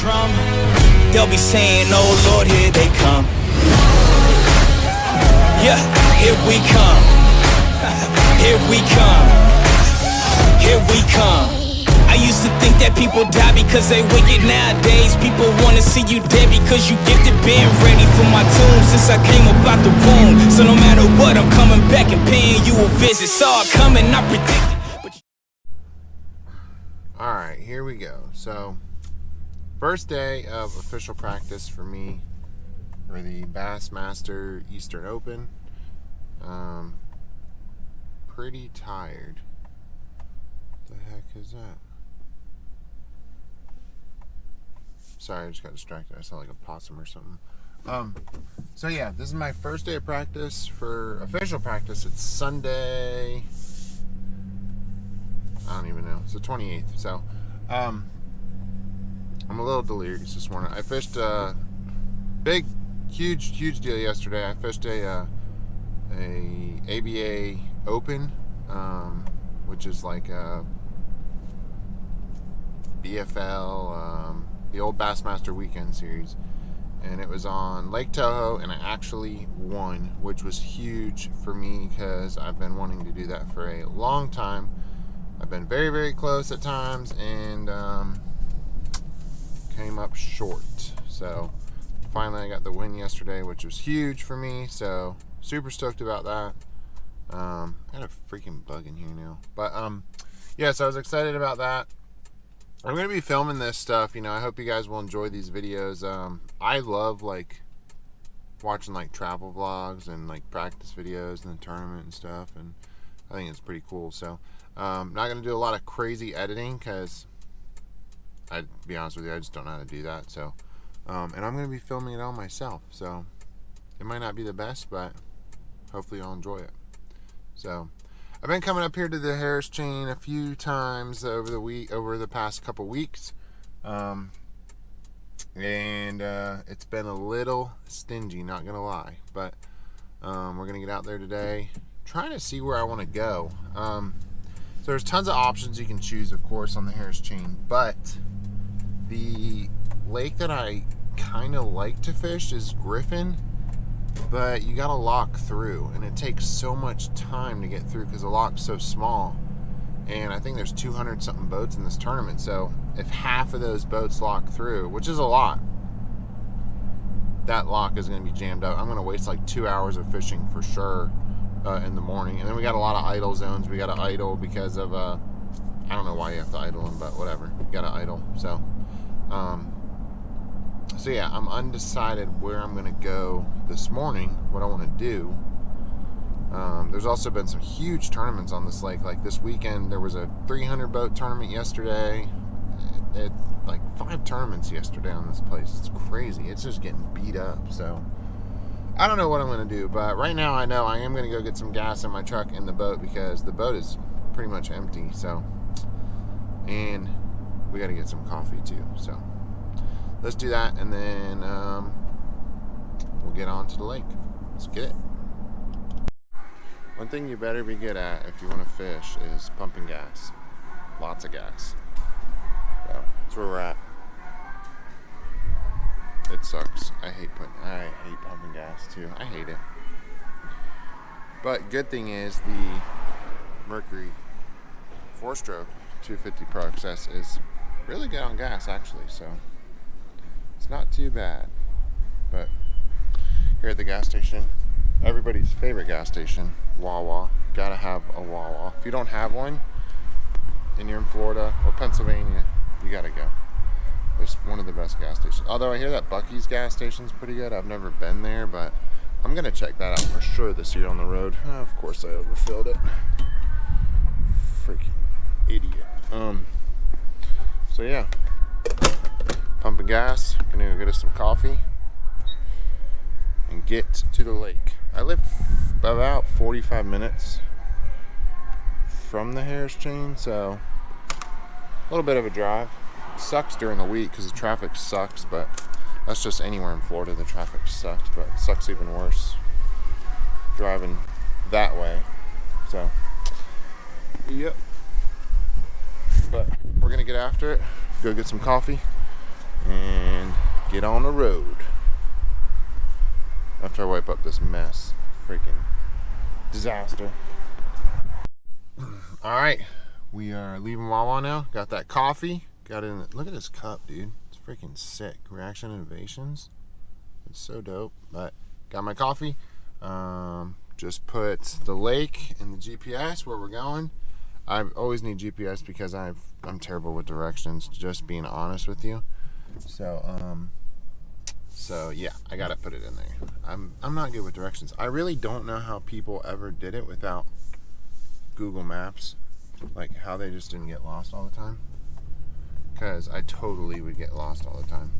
drum, they'll be saying, oh Lord, here they come. Yeah, here we come. Here we come. Here we come. I used to think that people die because they wicked. Nowadays people wanna see you dead because you gifted. Been ready for my tomb since I came up out the womb. So no matter what, I'm coming back and paying you a visit. Saw it coming, I predicted. Alright, here we go. So, first day of official practice for me for the Bassmaster Eastern Open. Pretty tired. What the heck is that? Sorry, I just got distracted. I sound like a possum or something. So yeah, this is my first day of practice for official practice. It's Sunday. I don't even know. It's the 28th. So, I'm a little delirious this morning. I fished a big, huge deal yesterday. I fished a ABA Open, which is like a BFL, the old Bassmaster Weekend Series, and it was on Lake Toho, and I actually won, which was huge for me because I've been wanting to do that for a long time. I've been very close at times and came up short. So finally I got the win yesterday, which was huge for me, so super stoked about that. I got a freaking bug in here now, but yeah, so I was excited about that. I'm going to be filming this stuff, I hope you guys will enjoy these videos. I love like watching like travel vlogs and like practice videos and the tournament and stuff, and I think it's pretty cool. So not going to do a lot of crazy editing because I'd be honest with you, I just don't know how to do that. So and I'm going to be filming it all myself, so it might not be the best, but hopefully you'll enjoy it. So I've been coming up here to the Harris Chain a few times over the past couple weeks, and it's been a little stingy, not gonna lie, but we're gonna get out there today, trying to see where I want to go. So there's tons of options you can choose, of course, on the Harris Chain, but the lake that I kind of like to fish is Griffin. But you gotta lock through, and it takes so much time to get through because the lock's so small, and I think there's 200 something boats in this tournament. So if half of those boats lock through, which is a lot, that lock is going to be jammed up. I'm going to waste like 2 hours of fishing for sure in the morning. And then we got a lot of idle zones we got to idle because of I don't know why you have to idle them, but whatever, you got to idle. So so yeah, I'm undecided where I'm going to go this morning, what I want to do. There's also been some huge tournaments on this lake. Like this weekend, there was a 300 boat tournament yesterday. It like 5 tournaments yesterday on this place. It's crazy. It's just getting beat up. So I don't know what I'm going to do, but right now I know I am going to go get some gas in my truck in the boat because the boat is pretty much empty. So, and we got to get some coffee too. So let's do that, and then we'll get on to the lake. Let's get it. One thing you better be good at if you want to fish is pumping gas. Lots of gas. So that's where we're at. It sucks. I hate pumping gas too. I hate it. But good thing is the Mercury 4-stroke 250 Pro XS is really good on gas actually, so it's not too bad. But here at the gas station, everybody's favorite gas station, Wawa. Gotta have a Wawa. If you don't have one and you're in Florida or Pennsylvania, you gotta go. It's one of the best gas stations. Although I hear that Buc-ee's gas station's pretty good. I've never been there, but I'm gonna check that out for sure this year on the road. Of course I overfilled it. Freaking idiot. So yeah, pumping gas, gonna go get us some coffee and get to the lake. I live about 45 minutes from the Harris Chain, so a little bit of a drive. It sucks during the week because the traffic sucks, but that's just anywhere in Florida, the traffic sucks, but it sucks even worse driving that way. So yep, but we're gonna get after it, go get some coffee, and get on the road after I wipe up this mess. Freaking disaster. All right, we are leaving Wawa now. Got that coffee. Got it in. Look at this cup, dude. It's freaking sick. Reaction Innovations. It's so dope. But got my coffee. Just put the lake in the GPS where we're going. I always need GPS because I'm terrible with directions. Just being honest with you. So yeah, I gotta put it in there. I'm not good with directions. I really don't know how people ever did it without Google Maps, like how they just didn't get lost all the time. Because I totally would get lost all the time.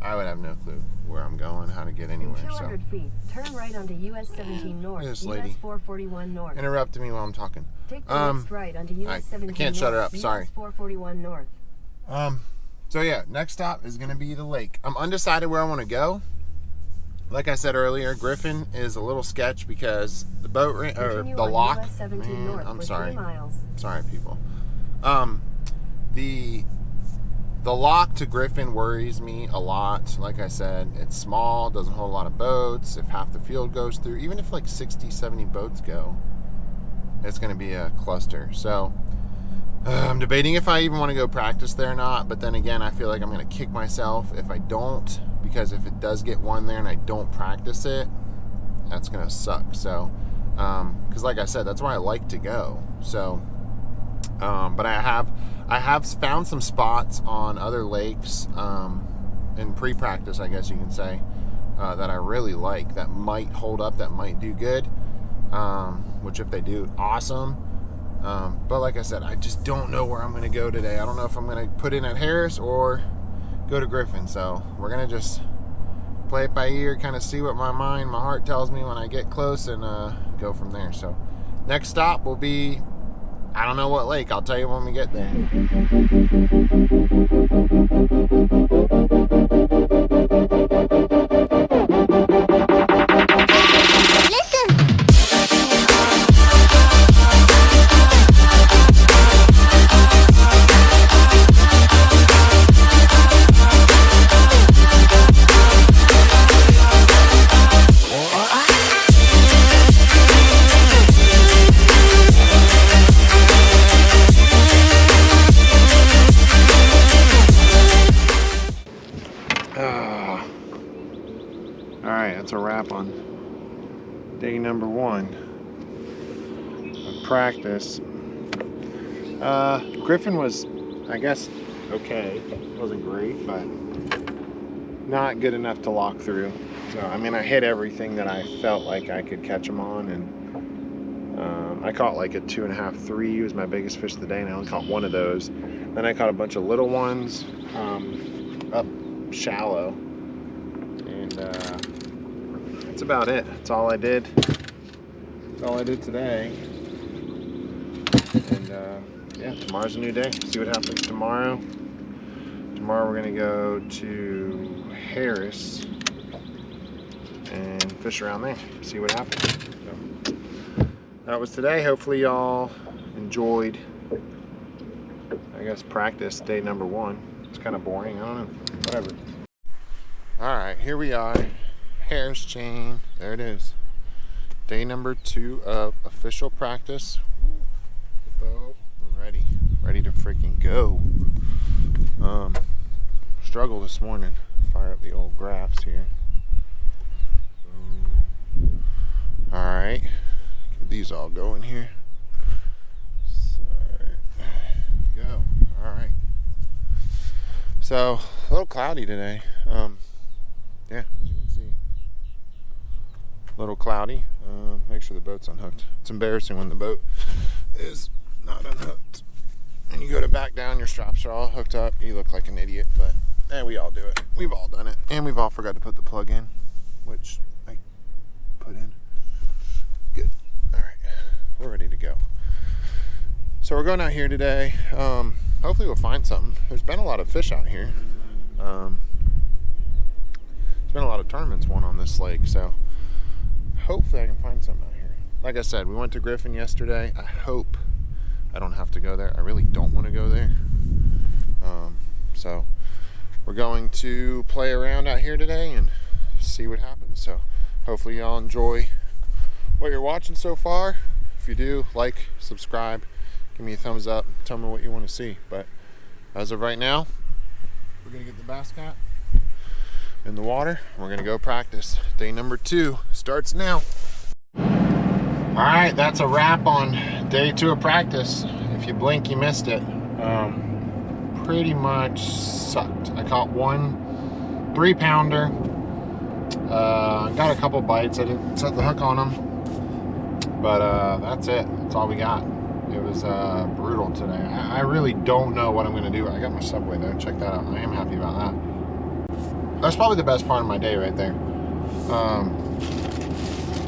I would have no clue where I'm going, how to get anywhere. In 200 feet, turn right onto US 17 North, this US lady 441 North. interrupting me while I'm talking. Take the next right onto US 17 I can't shut her up, US sorry. 441 North. So yeah, next stop is gonna be the lake. I'm undecided where I want to go. Like I said earlier, Griffin is a little sketch because the boat or the lock. US 17 North I'm for sorry. 3 miles. Sorry, people. The lock to Griffin worries me a lot. Like I said, it's small, doesn't hold a lot of boats. If half the field goes through, even if like 60, 70 boats go, it's going to be a cluster. So I'm debating if I even want to go practice there or not. But then again, I feel like I'm going to kick myself if I don't, because if it does get one there and I don't practice it, that's going to suck. So, because like I said, that's where I like to go. So, but I have found some spots on other lakes in pre-practice, I guess you can say, that I really like, that might hold up, that might do good, which if they do, awesome. But like I said, I just don't know where I'm going to go today. I don't know if I'm going to put in at Harris or go to Griffin. So we're going to just play it by ear, kind of see what my heart tells me when I get close, and go from there. So next stop will be, I don't know what lake. I'll tell you when we get there. Alright, that's a wrap on day number 1 of practice. Griffin was, I guess, okay. It wasn't great, but not good enough to lock through. So, I mean, I hit everything that I felt like I could catch them on, and I caught like a 2.5, 3 was my biggest fish of the day, and I only caught one of those. Then I caught a bunch of little ones up shallow, and that's about it. That's all I did. That's all I did today. And yeah, tomorrow's a new day. See what happens tomorrow. Tomorrow we're gonna go to Harris and fish around there. See what happens. So, that was today. Hopefully y'all enjoyed, I guess, practice day number 1. It's kind of boring. I don't know. Whatever. All right, here we are. Harris chain. There it is. Day number 2 of official practice. The boat. We're ready. Ready to freaking go. Struggle this morning. Fire up the old graphs here. All right. Get these all going here. Go. All right. So a little cloudy today. Yeah, as you can see, a little cloudy. Make sure the boat's unhooked. It's embarrassing when the boat is not unhooked and you go to back down, your straps are all hooked up. You look like an idiot, but we all do it. We've all done it, and we've all forgot to put the plug in, which I put in. Good. All right, we're ready to go. So we're going out here today. Hopefully we'll find something. There's been a lot of fish out here. There's been a lot of tournaments won on this lake, so hopefully I can find something out here. Like I said, we went to Griffin yesterday. I hope I don't have to go there. I really don't want to go there. So we're going to play around out here today and see what happens. So hopefully y'all enjoy what you're watching so far. If you do, like, subscribe, give me a thumbs up, tell me what you want to see. But as of right now, we're gonna get the bass cat in the water. We're gonna go practice. Day number 2 starts now. All right, that's a wrap on day 2 of practice. If you blink, you missed it. Pretty much sucked. I caught one 3-pounder. Got a couple bites. I didn't set the hook on them, but that's it. That's all we got. It was brutal today. I really don't know what I'm gonna do. I got my Subway though. Check that out. I am happy about that. That's probably the best part of my day right there.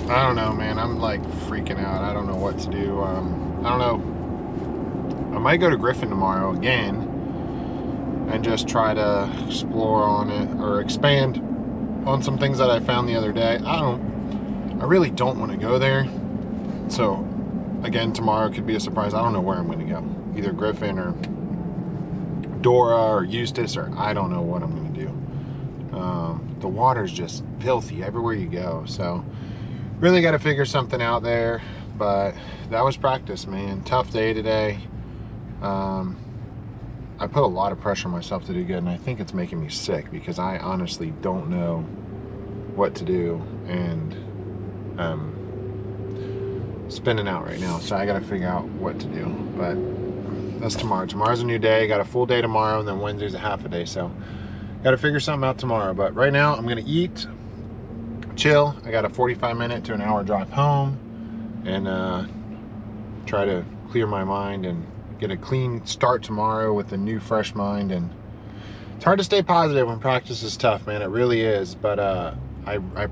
I don't know, man. I'm like freaking out. I don't know what to do. I don't know. I might go to Griffin tomorrow again and just try to explore on it or expand on some things that I found the other day. I really don't want to go there. So again, tomorrow could be a surprise. I don't know where I'm going to go. Either Griffin or Dora or Eustis, or I don't know what I'm going to do. The water's just filthy everywhere you go. So really got to figure something out there. But that was practice, man. Tough day today. I put a lot of pressure on myself to do good, and I think it's making me sick because I honestly don't know what to do, and spinning out right now. So I got to figure out what to do. But that's tomorrow. Tomorrow's a new day. Got a full day tomorrow, and then Wednesday's a half a day. So got to figure something out tomorrow. But right now I'm gonna eat, chill. I got a 45-minute to an hour drive home, and try to clear my mind and get a clean start tomorrow with a new fresh mind. And it's hard to stay positive when practice is tough, man. It really is. But I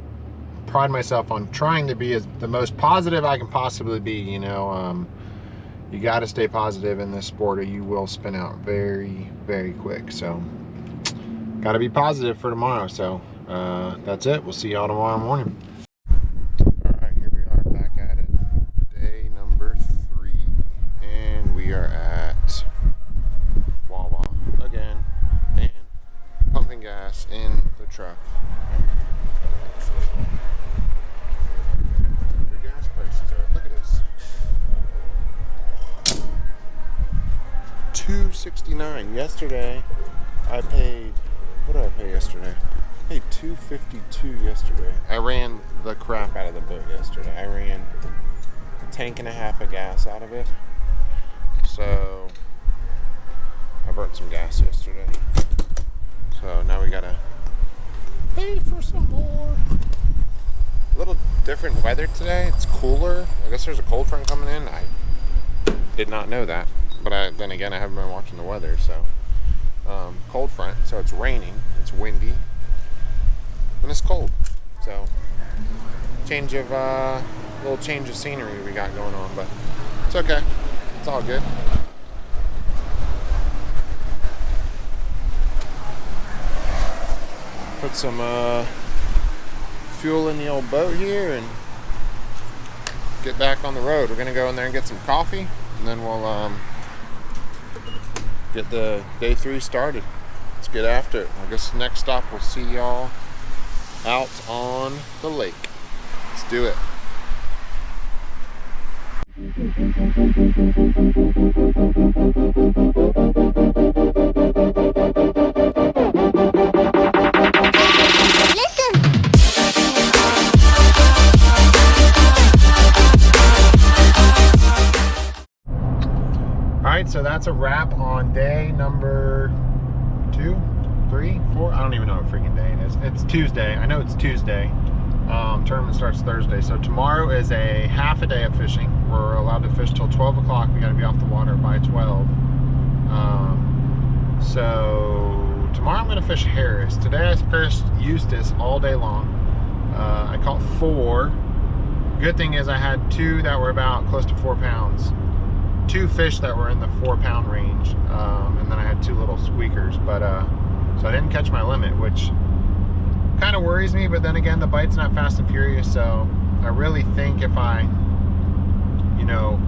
pride myself on trying to be the most positive I can possibly be. You know, you got to stay positive in this sport or you will spin out very, very quick. So got to be positive for tomorrow. So that's it. We'll see y'all tomorrow morning. All right, here we are back at it. Day number 3. And we are at Wawa again and pumping gas in the truck. The gas prices are, look at this, $2.69. Yesterday I paid, what did I pay yesterday? I paid $2.52 yesterday. I ran the crap out of the boat yesterday. I ran a tank and a half of gas out of it. So I burnt some gas yesterday. So now we gotta pay for some more. A little different weather today. It's cooler. I guess there's a cold front coming in. I did not know that. But then again, I haven't been watching the weather. So cold front. So it's raining. It's windy. And it's cold. So little change of scenery we got going on. But it's okay. It's all good. Put some fuel in the old boat here and get back on the road. We're gonna go in there and get some coffee, and then we'll get the day 3 started. Let's get after it. I guess the next stop we'll see y'all out on the lake. Let's do it. Alright, so that's a wrap on day number 2, 3, 4. I don't even know what freaking day it is. It's Tuesday. I know it's Tuesday. Tournament starts Thursday. So tomorrow is a half a day of fishing. We're allowed to fish till 12 o'clock. We got to be off the water by 12. So tomorrow I'm going to fish Harris. Today I fished Eustis all day long. I caught 4. Good thing is I had 2 that were about close to 4 pounds. 2 fish that were in the 4-pound range, and then I had 2 little squeakers. But so I didn't catch my limit, which kind of worries me. But then again, the bite's not fast and furious, so I really think if I, you know,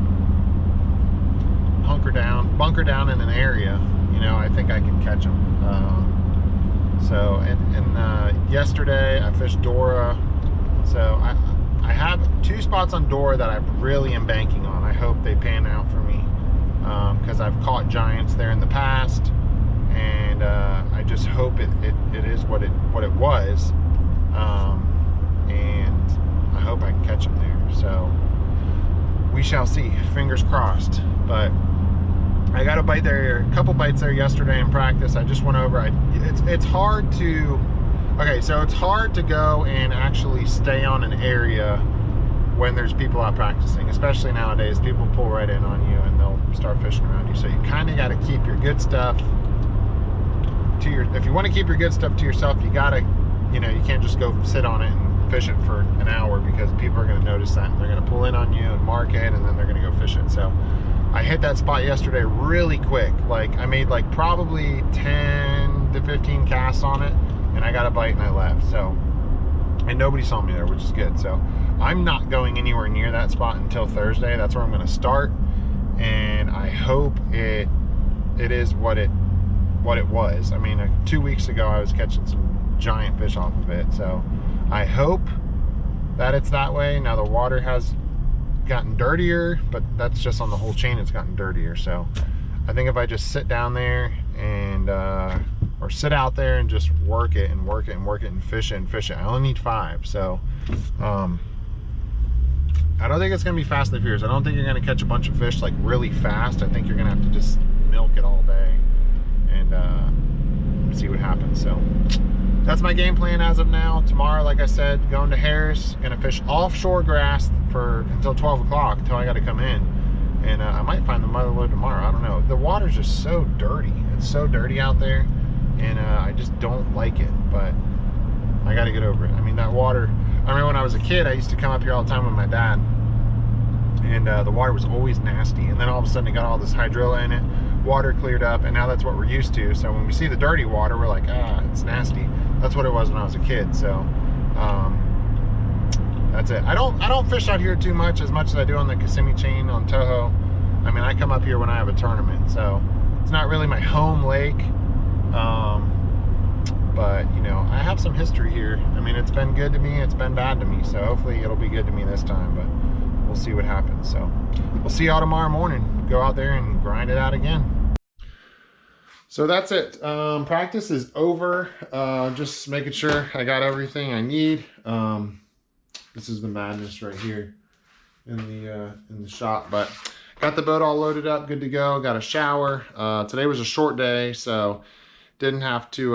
bunker down in an area, you know, I think I can catch them. So, and yesterday I fished Dora. So I have 2 spots on Dora that I really am banking on. I hope they pan out for me, because I've caught giants there in the past, and I just hope it is what it was, and I hope I can catch them there. So we shall see. Fingers crossed. But I got a couple bites there yesterday in practice. I just went over. It's hard to. Okay, so it's hard to go and actually stay on an area when there's people out practicing, especially nowadays. People pull right in on you and they'll start fishing around you. So you kind of got to keep your good stuff to if you want to keep your good stuff to yourself, you got to, you can't just go sit on it and fish it for an hour, because people are going to notice that and they're going to pull in on you and mark it, and then they're going to go fish it. So I hit that spot yesterday really quick. Like I made like probably 10 to 15 casts on it, and I got a bite and I left. So, and nobody saw me there, which is good. So I'm not going anywhere near that spot until Thursday. That's where I'm going to start, and I hope it is what it was. I mean, 2 weeks ago I was catching some giant fish off of it. So I hope that it's that way. Now the water has gotten dirtier, but that's just on the whole chain. It's gotten dirtier. So I think if I just sit down there and or sit out there and just work it and work it and work it and fish it and fish it. I only need 5. So I don't think it's gonna be Fast and Furious. I don't think you're gonna catch a bunch of fish like really fast. I think you're gonna have to just milk it all day and see what happens. So that's my game plan as of now. Tomorrow, like I said, going to Harris, gonna fish offshore grass until 12 o'clock, until I gotta come in. And I might find the motherlode tomorrow. I don't know. The water's just so dirty. It's so dirty out there, and I just don't like it. But I got to get over it. I mean, that water. I remember when I was a kid, I used to come up here all the time with my dad, and the water was always nasty. And then all of a sudden, it got all this hydrilla in it. Water cleared up, and now that's what we're used to. So when we see the dirty water, we're like, it's nasty. That's what it was when I was a kid. So that's it. I don't fish out here too much as I do on the Kissimmee chain on Toho. I mean, I come up here when I have a tournament, so it's not really my home lake. But I have some history here. I mean, it's been good to me, it's been bad to me, so hopefully it'll be good to me this time, but we'll see what happens. So we'll see y'all tomorrow morning. Go out there and grind it out again. So that's it. Practice is over. Just making sure I got everything I need. This is the madness right here in the shop, but got the boat all loaded up, good to go. Got a shower. Today was a short day, so didn't have to,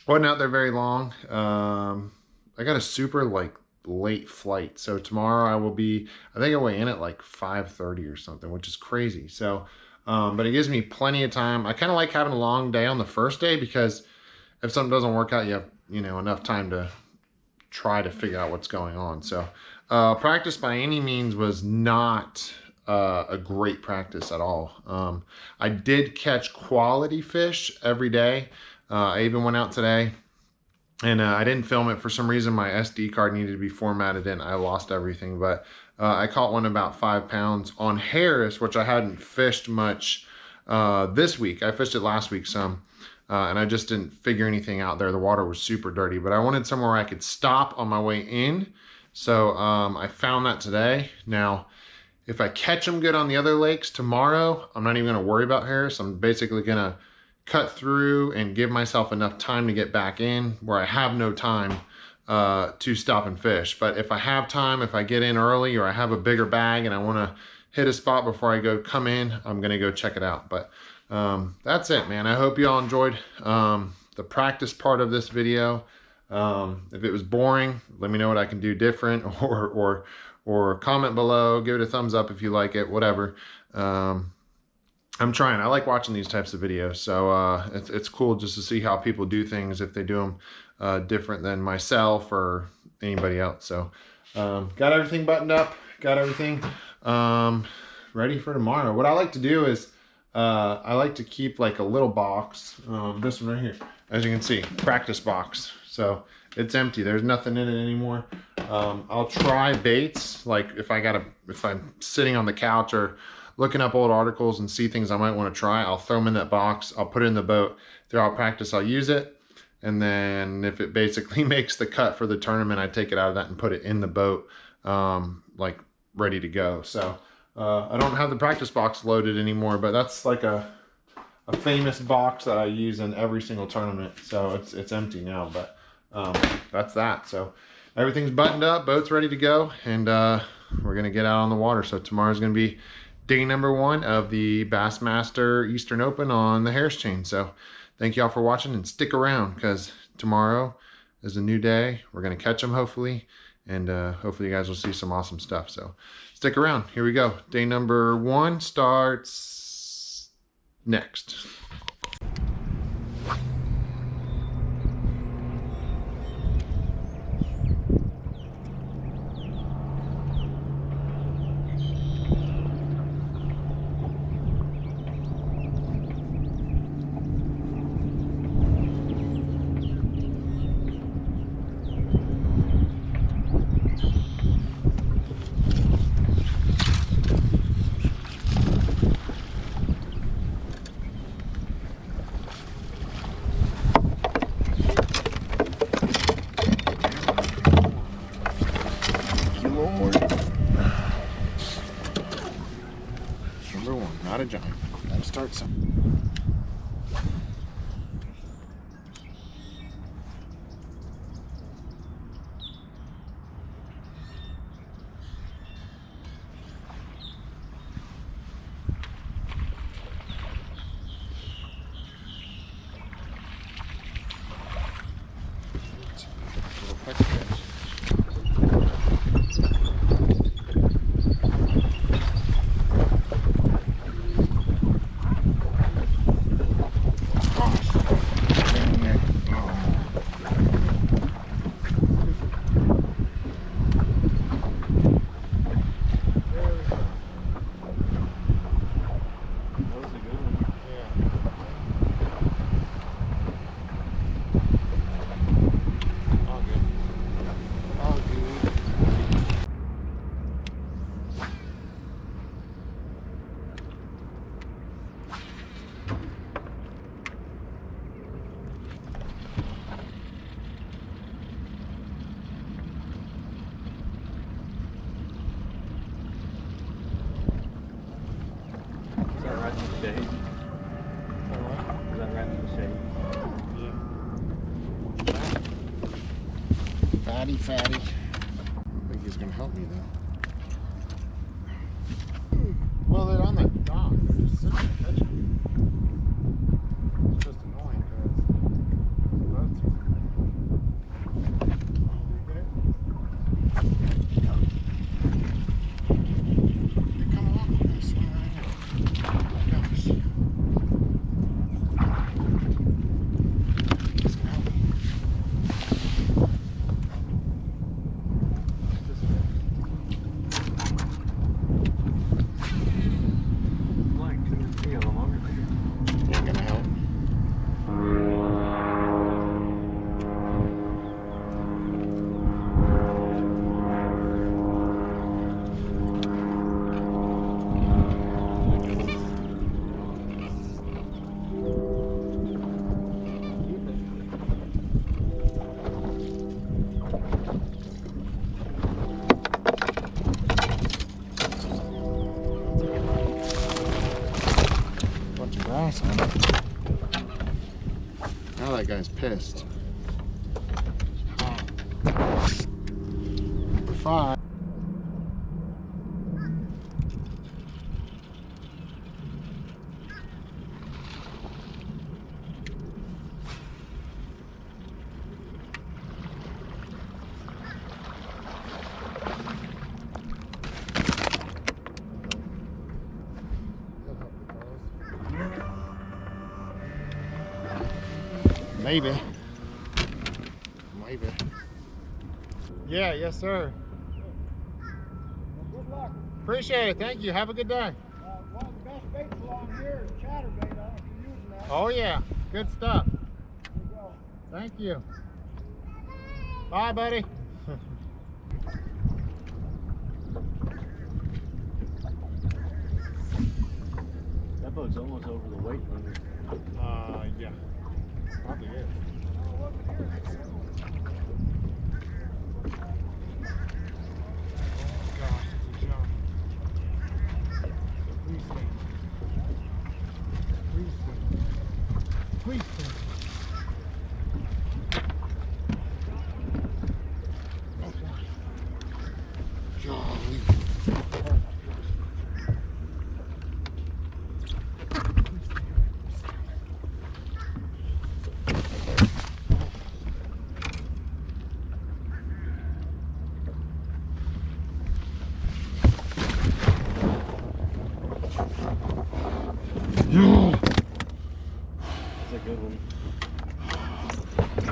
wasn't out there very long. I got a super late flight, so tomorrow I think I weigh in at like 5:30 or something, which is crazy. So, but it gives me plenty of time. I kind of like having a long day on the first day, because if something doesn't work out, you have, enough time to try to figure out what's going on. So practice by any means was not a great practice at all. I did catch quality fish every day. I even went out today, and I didn't film it. For some reason, my SD card needed to be formatted in. I lost everything, but I caught one about 5 pounds on Harris, which I hadn't fished much this week. I fished it last week some. And I just didn't figure anything out there. The water was super dirty, but I wanted somewhere I could stop on my way in. So I found that today. Now, if I catch them good on the other lakes tomorrow, I'm not even gonna worry about Harris. I'm basically gonna cut through and give myself enough time to get back in where I have no time to stop and fish. But if I have time, if I get in early, or I have a bigger bag and I wanna hit a spot before I come in, I'm gonna go check it out. But that's it, man. I hope you all enjoyed the practice part of this video. If it was boring, let me know what I can do different, or comment below, give it a thumbs up if you like it, whatever. I'm trying. I like watching these types of videos, so it's cool just to see how people do things, if they do them different than myself or anybody else. So got everything buttoned up, got everything ready for tomorrow. What I like to do is I like to keep like a little box, this one right here, as you can see, practice box. So it's empty, there's nothing in it anymore. I'll try baits, like if I'm sitting on the couch or looking up old articles and see things I might want to try, I'll throw them in that box, I'll put it in the boat. Throughout practice, I'll use it. And then if it basically makes the cut for the tournament, I take it out of that and put it in the boat, like ready to go. So I don't have the practice box loaded anymore, but that's like a famous box that I use in every single tournament. So it's empty now, but that's that. So everything's buttoned up, boat's ready to go, and we're gonna get out on the water. So tomorrow's gonna be day number 1 of the Bassmaster Eastern Open on the Harris chain. So thank y'all for watching, and stick around because tomorrow is a new day. We're gonna catch them hopefully, and hopefully you guys will see some awesome stuff. So stick around. Here we go. Day number 1 starts next. Number 1, not a giant. Gotta start some. Little pecker fish. Fatty. I think he's gonna help me though. Well, they're on the dock. They're just sitting there catching. It's just annoying because the They come along. I'm gonna swim right in. Gosh. He's gonna help me. Now that guy's pissed. Number 5. Maybe. Yeah, yes, sir. Well, good luck. Appreciate it. Thank you. Have a good day. One of the best baits along here is chatterbait. I don't know if you're using that. Oh, yeah. Good stuff. There you go. Thank you. Bye, buddy. That boat's almost over the weight limit. Yeah. Probably is. Oh, look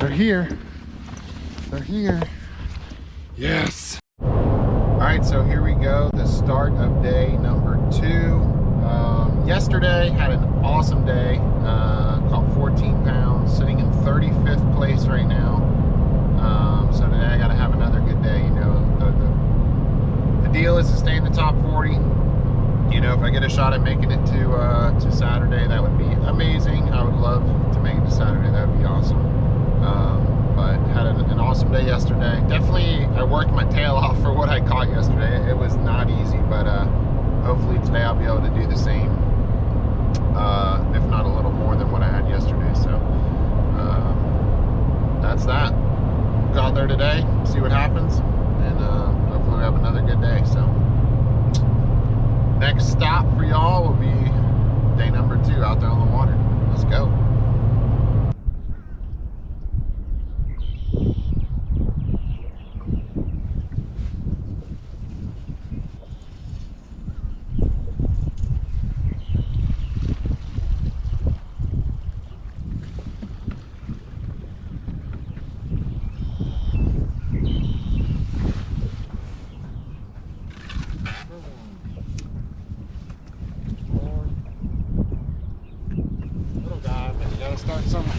They're here. They're here. Yes. All right, so here we go. The start of day number 2. Yesterday had an awesome day. Caught 14 pounds, sitting in 35th place right now. So today I got to have another good day. You know, the deal is to stay in the top 40. You know, if I get a shot at making it to Saturday, that would be amazing. I would love to make it to Saturday. That would be awesome. But had an awesome day yesterday. Definitely, I worked my tail off for what I caught yesterday. It was not easy, but hopefully today I'll be able to do the same, if not a little more than what I had yesterday. So that's that. Go out there today, see what happens, and hopefully we have another good day. So next stop for y'all will be day number 2 out there on the water. Let's go. Little guy, but you gotta start somewhere.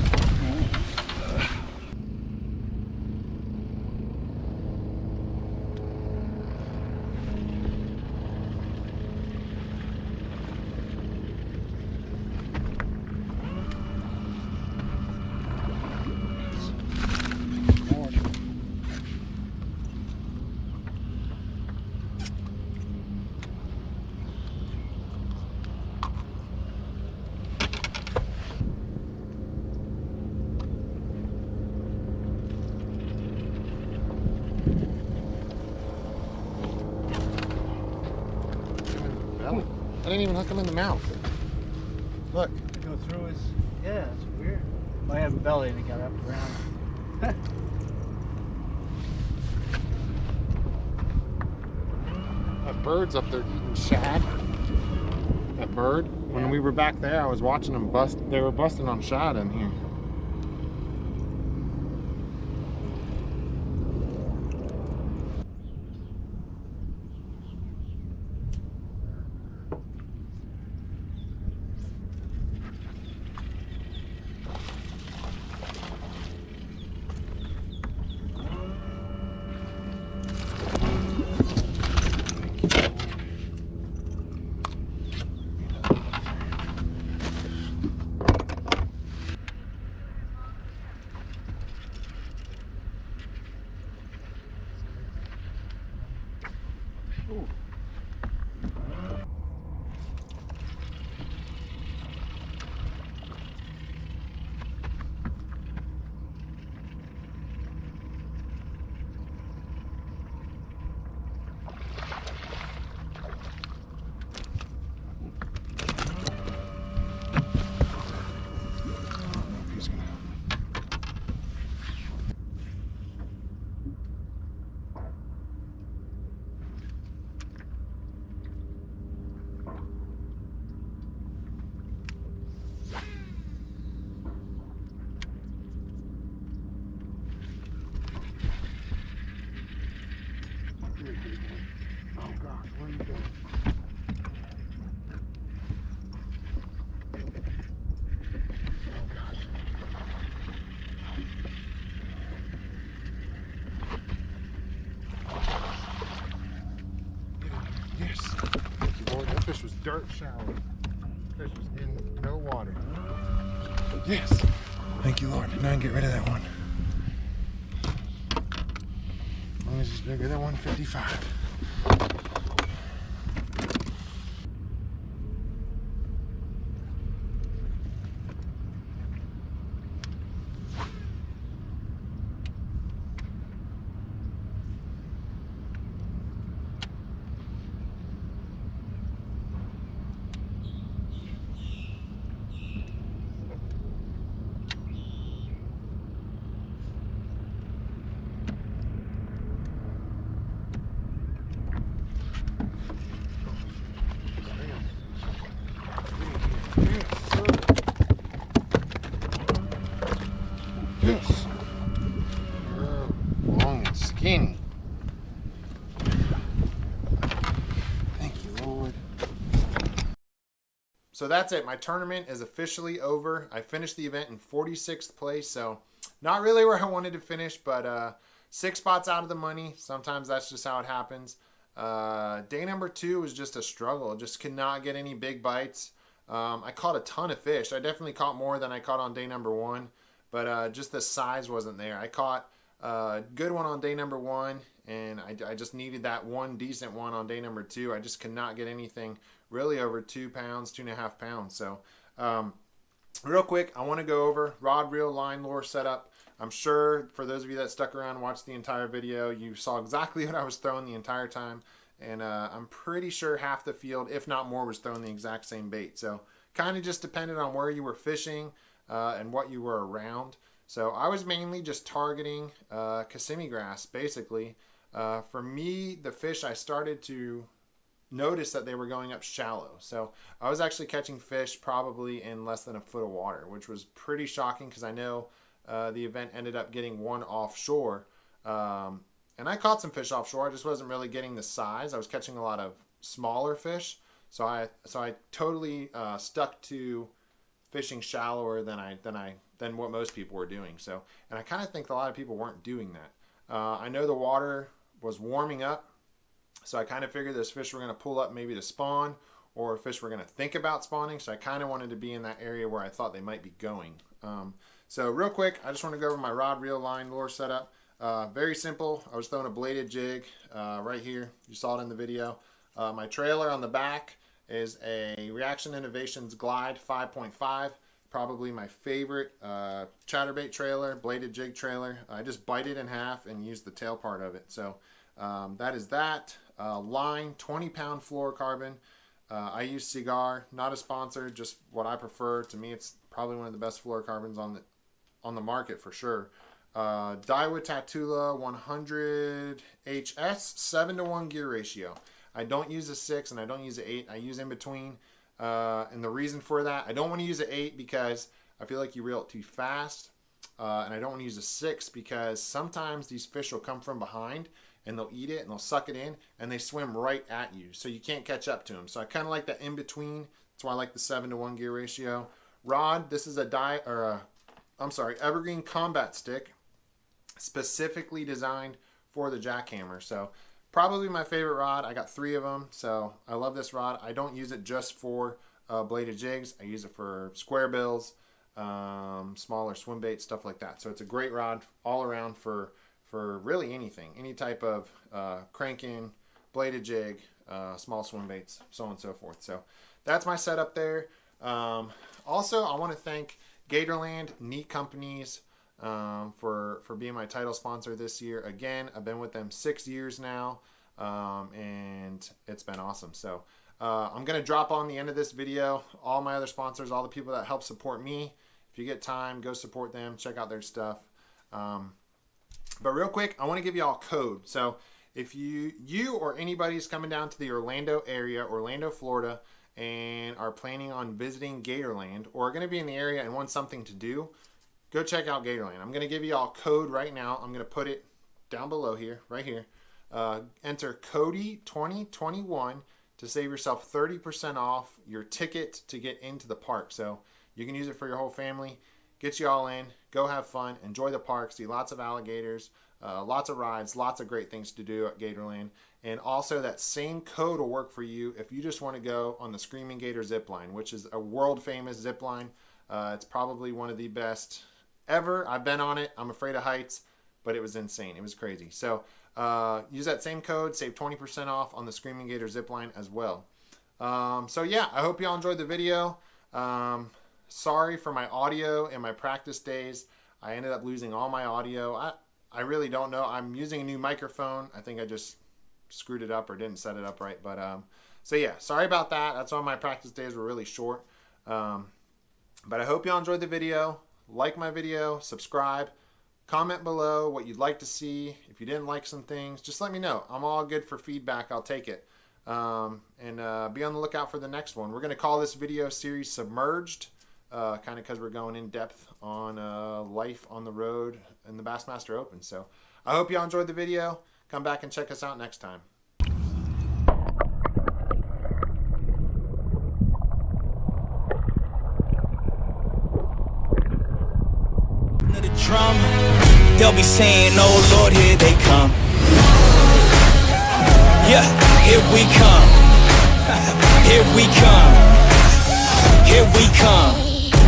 I didn't even hook him in the mouth. Look. To go through his, yeah, it's weird. I have a belly and it got up around. That bird's up there eating shad. That bird. When we were back there, I was watching them bust. They were busting on shad in here. Oh God, where are you going? Oh God. Yes. Thank you, Lord. That fish was dirt shallow. Fish was in no water. Yes. Thank you, Lord. Now I can get rid of that one. As long as it's bigger than 155. skinny. Thank you, Lord. So that's it. My tournament is officially over. I finished the event in 46th place, so not really where I wanted to finish, but 6 spots out of the money. Sometimes that's just how it happens. Day number 2 was just a struggle. Just could not get any big bites. I caught a ton of fish. I definitely caught more than I caught on day number 1, but just the size wasn't there. I caught a good one on day number 1, and I just needed that one decent one on day number 2. I just could not get anything really over 2 pounds, 2.5 pounds. So real quick, I want to go over rod, reel, line, lure setup. I'm sure for those of you that stuck around and watched the entire video, you saw exactly what I was throwing the entire time. And I'm pretty sure half the field, if not more, was throwing the exact same bait. So kind of just depended on where you were fishing and what you were around. So I was mainly just targeting Kissimmee grass, basically. For me, the fish, I started to notice that they were going up shallow. So I was actually catching fish probably in less than a foot of water, which was pretty shocking because I know the event ended up getting one offshore. And I caught some fish offshore. I just wasn't really getting the size. I was catching a lot of smaller fish. So I totally stuck to fishing shallower than what most people were doing. So, and I kind of think a lot of people weren't doing that. I know the water was warming up, so I kind of figured those fish were going to pull up maybe to spawn, or fish were going to think about spawning. So I kind of wanted to be in that area where I thought they might be going. So real quick, I just want to go over my rod, reel, line, lure setup. Very simple. I was throwing a bladed jig right here. You saw it in the video. My trailer on the back is a Reaction Innovations Glide 5.5. Probably my favorite chatterbait trailer, bladed jig trailer. I just bite it in half and use the tail part of it. So that is that. Line, 20-pound fluorocarbon. I use Cigar, not a sponsor, just what I prefer. To me, it's probably one of the best fluorocarbons on the market for sure. Daiwa Tatula 100 HS, 7-to-1 gear ratio. I don't use a 6 and I don't use an 8. I use in between. And the reason for that, I don't want to use an 8 because I feel like you reel it too fast. And I don't want to use a 6 because sometimes these fish will come from behind and they'll eat it and they'll suck it in and they swim right at you. So you can't catch up to them. So I kind of like that in between. That's why I like the 7-to-1 gear ratio. Rod, this is Evergreen Combat Stick, specifically designed for the jackhammer. So probably my favorite rod. I got 3 of them, so I love this rod. I don't use it just for bladed jigs. I use it for square bills, smaller swim baits, stuff like that. So it's a great rod all around for really anything, any type of cranking, bladed jig, small swim baits, so on and so forth. So that's my setup there. Also, I want to thank Gatorland, Neat Companies, for being my title sponsor this year. Again, I've been with them 6 years now, and it's been awesome. So I'm going to drop on the end of this video all my other sponsors, all the people that help support me. If you get time, go support them, check out their stuff. But real quick, I want to give you all a code. So if you or anybody's coming down to the Orlando area, Orlando, Florida, and are planning on visiting Gatorland or are going to be in the area and want something to do, go check out Gatorland. I'm going to give you all code right now. I'm going to put it down below here, right here. Enter CODY2021 to save yourself 30% off your ticket to get into the park. So you can use it for your whole family. Get you all in. Go have fun. Enjoy the park. See lots of alligators, lots of rides, lots of great things to do at Gatorland. And also that same code will work for you if you just want to go on the Screaming Gator zip line, which is a world famous zip line. It's probably one of the best ever. I've been on it. I'm afraid of heights, but it was insane. It was crazy. So use that same code, save 20% off on the Screaming Gator zip line as well. So yeah, I hope y'all enjoyed the video. Sorry for my audio and my practice days. I ended up losing all my audio. I really don't know. I'm using a new microphone. I think I just screwed it up or didn't set it up right. But so yeah, sorry about that. That's why my practice days were really short. But I hope y'all enjoyed the video. Like my video, subscribe, comment below what you'd like to see. If you didn't like some things, just let me know. I'm all good for feedback. I'll take it. And be on the lookout for the next one. We're going to call this video series Submerged. kind of because we're going in depth on life on the road in the Bassmaster Open. So I hope y'all enjoyed the video. Come back and check us out next time. The drum, they'll be saying, oh Lord, here they come. Yeah, here we come. Here we come. Here we come.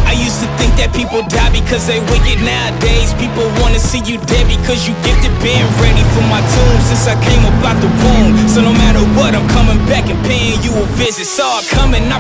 I used to think that people die because they wicked. Nowadays people wanna see you dead because you gifted. Been ready for my tomb since I came up out the womb. So no matter what, I'm coming back and paying you a visit. Saw it coming, I